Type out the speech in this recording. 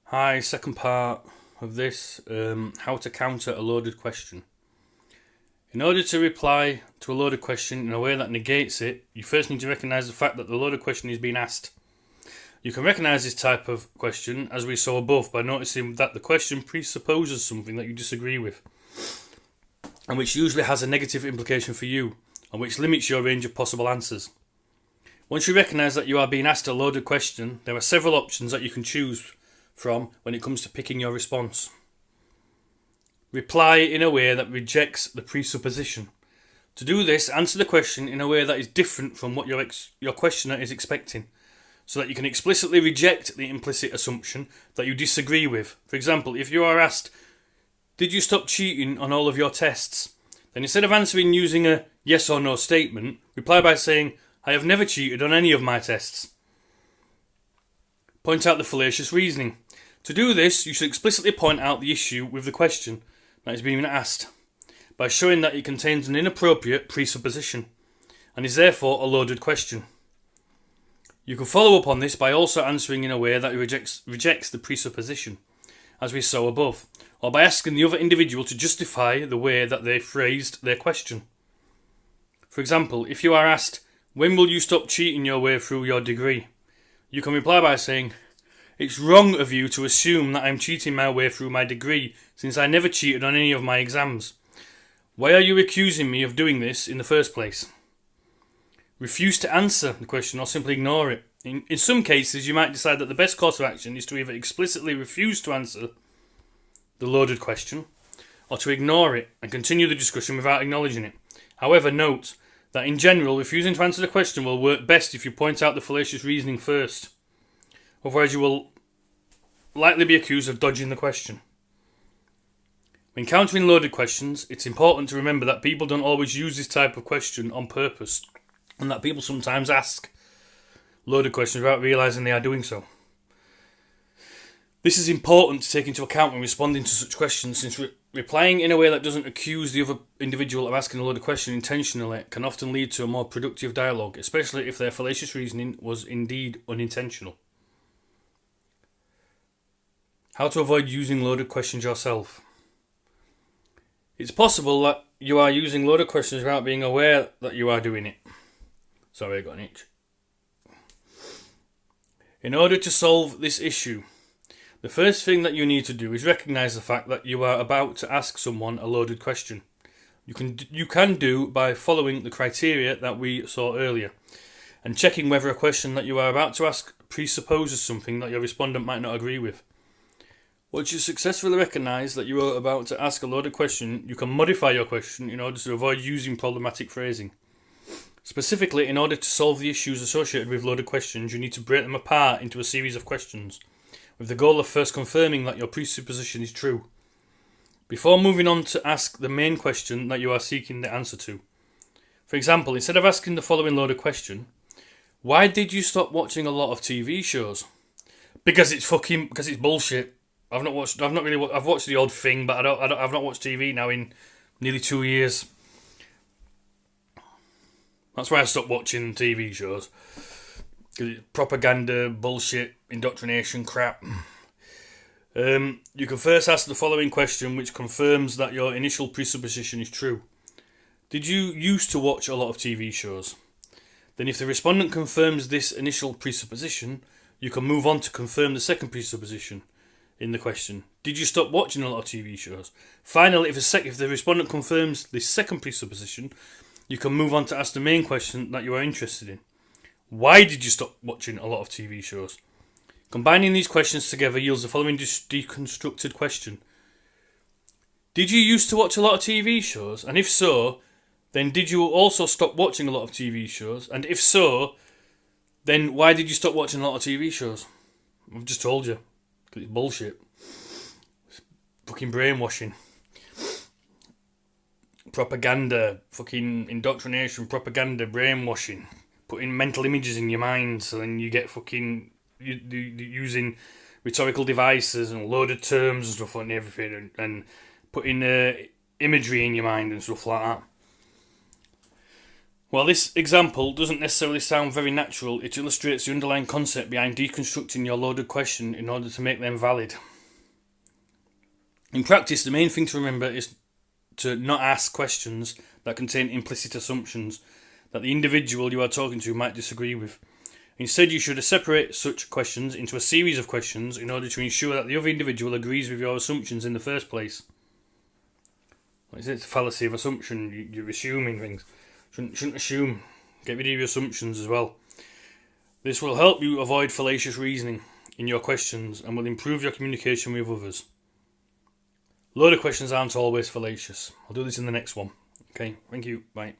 Hi, second part of this, how to counter a loaded question. In order to reply to a loaded question in a way that negates it, you first need to recognise the fact that the loaded question is being asked. You can recognise this type of question, as we saw above, by noticing that the question presupposes something that you disagree with, and which usually has a negative implication for you, and which limits your range of possible answers. Once you recognise that you are being asked a loaded question, there are several options that you can choose from when it comes to picking your response. Reply in a way that rejects the presupposition. To do this, answer the question in a way that is different from what your questioner is expecting, so that you can explicitly reject the implicit assumption that you disagree with. For example, if you are asked, "Did you stop cheating on all of your tests?" then instead of answering using a yes or no statement, reply by saying, "I have never cheated on any of my tests." Point out the fallacious reasoning. To do this, you should explicitly point out the issue with the question that is being asked, by showing that it contains an inappropriate presupposition, and is therefore a loaded question. You can follow up on this by also answering in a way that rejects the presupposition, as we saw above, or by asking the other individual to justify the way that they phrased their question. For example, if you are asked, "When will you stop cheating your way through your degree?" you can reply by saying, "It's wrong of you to assume that I'm cheating my way through my degree, since I never cheated on any of my exams. Why are you accusing me of doing this in the first place?" Refuse to answer the question or simply ignore it. In some cases, you might decide that the best course of action is to either explicitly refuse to answer the loaded question, or to ignore it and continue the discussion without acknowledging it. However, note that in general, refusing to answer the question will work best if you point out the fallacious reasoning first. Otherwise, you will likely be accused of dodging the question. When countering loaded questions, it's important to remember that people don't always use this type of question on purpose, and that people sometimes ask loaded questions without realising they are doing so. This is important to take into account when responding to such questions, since replying in a way that doesn't accuse the other individual of asking a loaded question intentionally can often lead to a more productive dialogue, especially if their fallacious reasoning was indeed unintentional. How to avoid using loaded questions yourself. It's possible that you are using loaded questions without being aware that you are doing it. Sorry, I got an itch. In order to solve this issue, the first thing that you need to do is recognise the fact that you are about to ask someone a loaded question. You can do by following the criteria that we saw earlier, and checking whether a question that you are about to ask presupposes something that your respondent might not agree with. Once you successfully recognise that you are about to ask a loaded question, you can modify your question in order to avoid using problematic phrasing. Specifically, in order to solve the issues associated with loaded questions, you need to break them apart into a series of questions, with the goal of first confirming that your presupposition is true, before moving on to ask the main question that you are seeking the answer to. For example, instead of asking the following loaded question, "Why did you stop watching a lot of TV shows?" Because it's bullshit. I've watched the odd thing, but I've not watched TV now in nearly 2 years. That's why I stopped watching TV shows. Because it's propaganda, bullshit, indoctrination, crap. You can first ask the following question, which confirms that your initial presupposition is true. Did you used to watch a lot of TV shows? Then if the respondent confirms this initial presupposition, you can move on to confirm the second presupposition in the question. Did you stop watching a lot of TV shows? Finally, if the respondent confirms this second presupposition, you can move on to ask the main question that you are interested in. Why did you stop watching a lot of TV shows? Combining these questions together yields the following deconstructed question. Did you used to watch a lot of TV shows? And if so, then did you also stop watching a lot of TV shows? And if so, then why did you stop watching a lot of TV shows? I've just told you. It's bullshit. It's fucking brainwashing. Propaganda. Fucking indoctrination, propaganda, brainwashing. Putting mental images in your mind so then you get fucking... using rhetorical devices and loaded terms and stuff and everything, and putting imagery in your mind and stuff like that. While this example doesn't necessarily sound very natural, it illustrates the underlying concept behind deconstructing your loaded question in order to make them valid. In practice, the main thing to remember is to not ask questions that contain implicit assumptions that the individual you are talking to might disagree with. Instead, you should separate such questions into a series of questions in order to ensure that the other individual agrees with your assumptions in the first place. It's a fallacy of assumption. You're assuming things. Shouldn't assume. Get rid of your assumptions as well. This will help you avoid fallacious reasoning in your questions and will improve your communication with others. Loaded questions aren't always fallacious. I'll do this in the next one. Okay, thank you. Bye.